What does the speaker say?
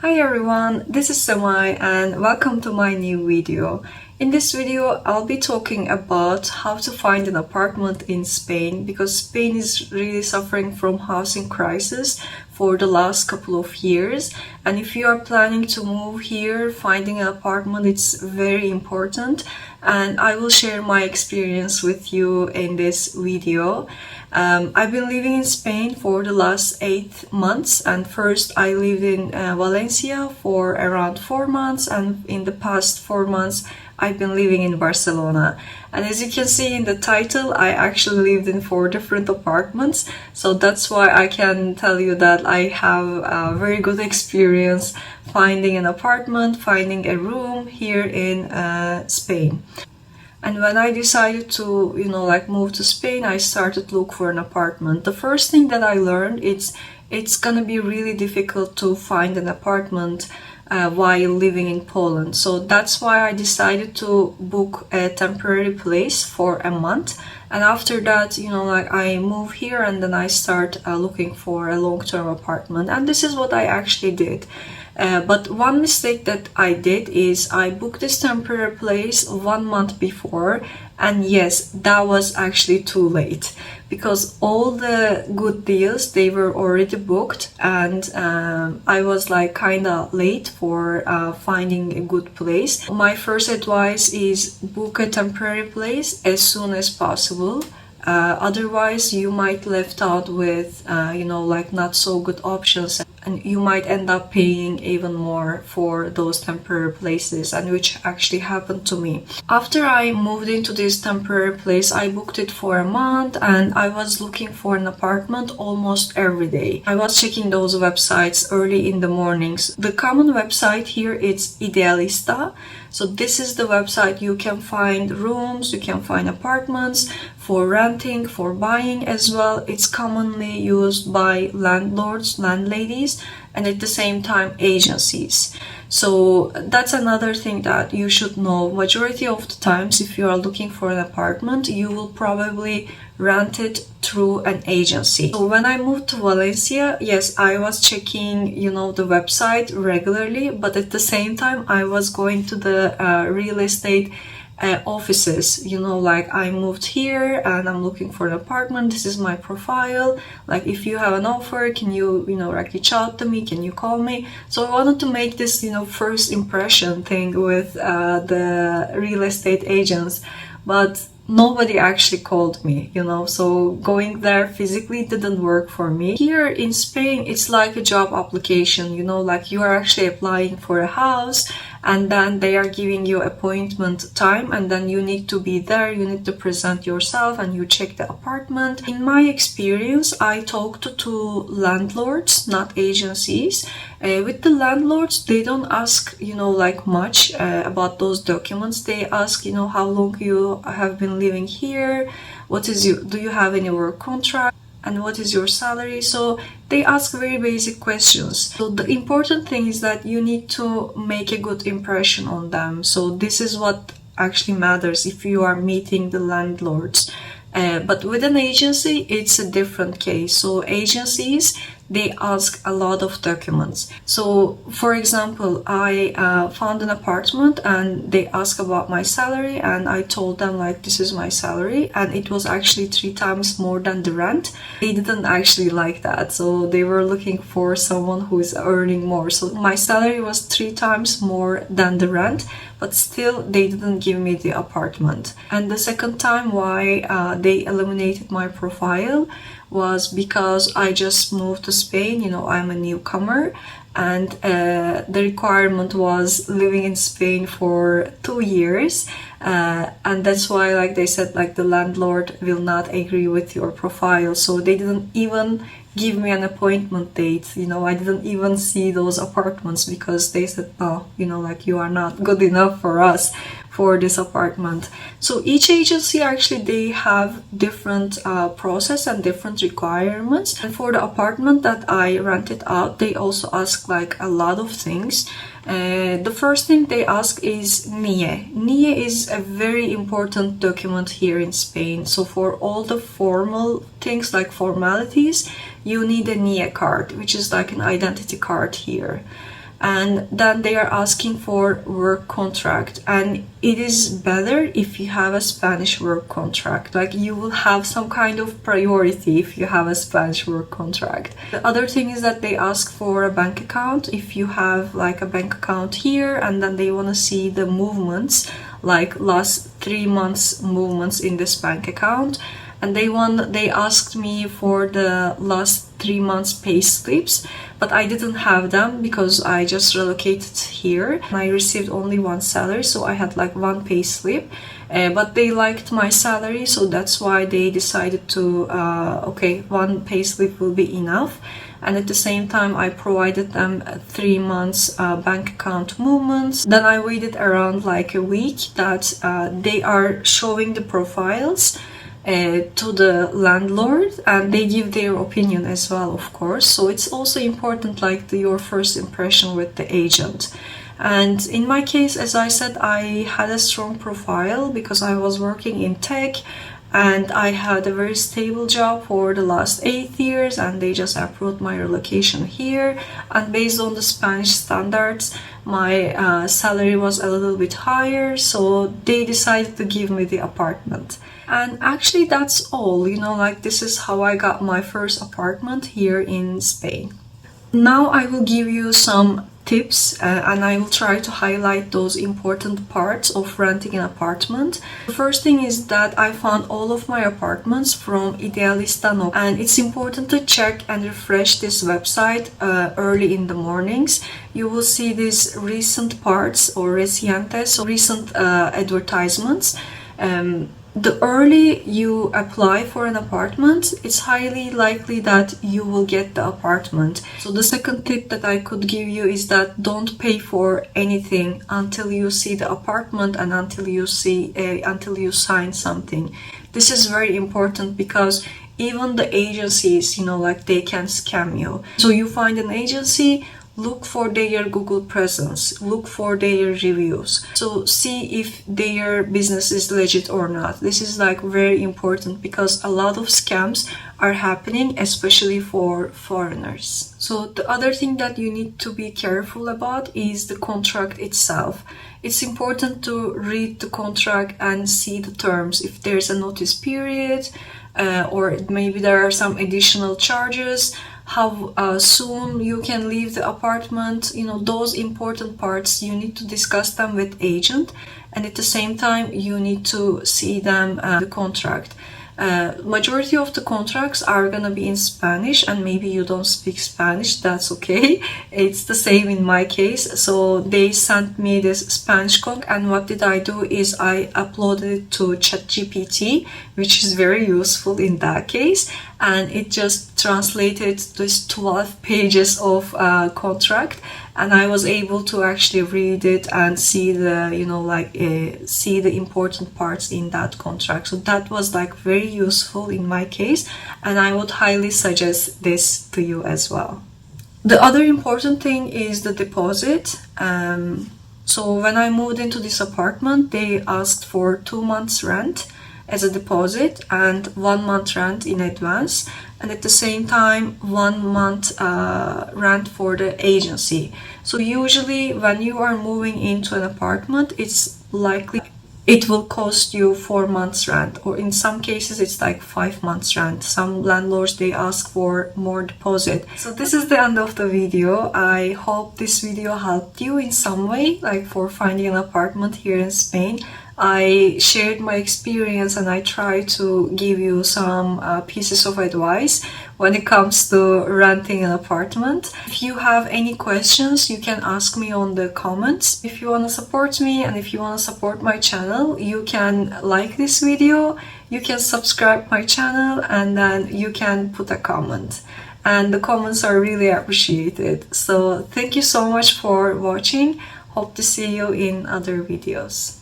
Hi everyone, this is Samai and welcome to my new video. In this video, I'll be talking about how to find an apartment in Spain because Spain is really suffering from housing crisis for the last couple of years. And if you are planning to move here, finding an apartment it's very important. And I will share my experience with you in this video. I've been living in Spain for the last 8 months, and first I lived in Valencia for around 4 months, and in the past 4 months I've been living in Barcelona. And as you can see in the title, I actually lived in 4 different apartments, so that's why I can tell you that I have a very good experience finding an apartment, finding a room here in Spain. And when I decided to, move to Spain, I started to look for an apartment. The first thing that I learned is it's gonna be really difficult to find an apartment while living in Poland. So that's why I decided to book a temporary place for a month. And after that, I move here and then I start looking for a long-term apartment. And this is what I actually did. But one mistake that I did is I booked this temporary place 1 month before, and yes, that was actually too late because all the good deals they were already booked, and I was like kinda late for finding a good place. My first advice is book a temporary place as soon as possible. Otherwise you might left out with not so good options, and you might end up paying even more for those temporary places, and which actually happened to me. After I moved into this temporary place, I booked it for a month and I was looking for an apartment almost every day. I was checking those websites early in the mornings. The common website here is Idealista. So this is the website you can find rooms, you can find apartments for renting, for buying as well. It's commonly used by landlords, landladies, and at the same time agencies. So that's another thing that you should know. Majority of the times if you are looking for an apartment, you will probably rent it through an agency. So when I moved to Valencia, yes, I was checking, the website regularly, but at the same time I was going to the real estate offices. I moved here and I'm looking for an apartment. This is my profile. Like, if you have an offer, can you, reach out to me? Can you call me? So I wanted to make this, first impression thing with the real estate agents, but nobody actually called me, so going there physically didn't work for me. Here in Spain, it's like a job application, like you are actually applying for a house and then they are giving you appointment time and then you need to be there, you need to present yourself and you check the apartment. In my experience, I talked to landlords, not agencies. With the landlords, they don't ask, much about those documents. They ask, how long you have been living here, do you have any work contract, and what is your salary. So they ask very basic questions. So the important thing is that you need to make a good impression on them. So this is what actually matters if you are meeting the landlords. But with an agency, it's a different case. So agencies, they ask a lot of documents. So for example, I found an apartment and they asked about my salary and I told them like this is my salary, and it was actually 3 times more than the rent. They didn't actually like that, so they were looking for someone who is earning more. So my salary was 3 times more than the rent, but still they didn't give me the apartment. And the second time why they eliminated my profile was because I just moved to Spain, I'm a newcomer, and the requirement was living in Spain for 2 years, and that's why they said the landlord will not agree with your profile. So they didn't even give me an appointment date. I didn't even see those apartments because they said no, you are not good enough for us for this apartment. So each agency actually they have different process and different requirements. And for the apartment that I rented out, they also ask a lot of things. The first thing they ask is NIE. NIE is a very important document here in Spain. So for all the formal things like formalities, you need a NIE card, which is like an identity card here. and then they are asking for work contract, and it is better if you have a Spanish work contract. Like, you will have some kind of priority if you have a Spanish work contract. The other thing is that they ask for a bank account. If you have like a bank account here, and then they want to see the movements, like last 3 months movements in this bank account. And they asked me for the last 3 months pay slips, but I didn't have them because I just relocated here. I received only one salary, so I had like one pay slip. But they liked my salary, so that's why they decided to, okay, one pay slip will be enough. And at the same time, I provided them 3 months bank account movements. Then I waited around like a week that they are showing the profiles to the landlord, and they give their opinion as well, of course. So it's also important, like your first impression with the agent. And in my case, as I said, I had a strong profile because I was working in tech, and I had a very stable job for the last 8 years, and they just approved my relocation here. And based on the Spanish standards, my salary was a little bit higher, so they decided to give me the apartment. And actually that's all, you know, like this is how I got my first apartment here in Spain. Now I will give you some tips and I will try to highlight those important parts of renting an apartment. The first thing is that I found all of my apartments from Idealista, and it's important to check and refresh this website early in the mornings. You will see these recent parts or recientes, so recent advertisements. The early you apply for an apartment, it's highly likely that you will get the apartment. So the second tip that I could give you is that don't pay for anything until you see the apartment and until you sign something. This is very important because even the agencies, you know, like they can scam you. So you find an agency, look for their Google presence, look for their reviews. So see if their business is legit or not. This is like very important because a lot of scams are happening, especially for foreigners. So the other thing that you need to be careful about is the contract itself. It's important to read the contract and see the terms. If there's a notice period, or maybe there are some additional charges, how soon you can leave the apartment, you know, those important parts, you need to discuss them with agent, and at the same time you need to see them the contract. Majority of the contracts are gonna be in Spanish, and maybe you don't speak Spanish, that's okay. It's the same in my case. So they sent me this Spanish contract, and what did I do is I uploaded it to ChatGPT, which is very useful in that case, and it just translated this 12 pages of contract, and I was able to actually read it and see the, you know, like see the important parts in that contract. So that was like very useful in my case, and I would highly suggest this to you as well. The other important thing is the deposit. So when I moved into this apartment, they asked for 2 months rent as a deposit and 1 month rent in advance, and at the same time 1 month rent for the agency. So usually when you are moving into an apartment, it's likely it will cost you 4 months rent, or in some cases it's like 5 months rent. Some landlords, they ask for more deposit. So this is the end of the video. I hope this video helped you in some way, like for finding an apartment here in Spain. I shared my experience and I try to give you some pieces of advice when it comes to renting an apartment. If you have any questions, you can ask me on the comments. If you want to support me and if you want to support my channel, you can like this video, you can subscribe my channel, and then you can put a comment. And the comments are really appreciated. So thank you so much for watching. Hope to see you in other videos.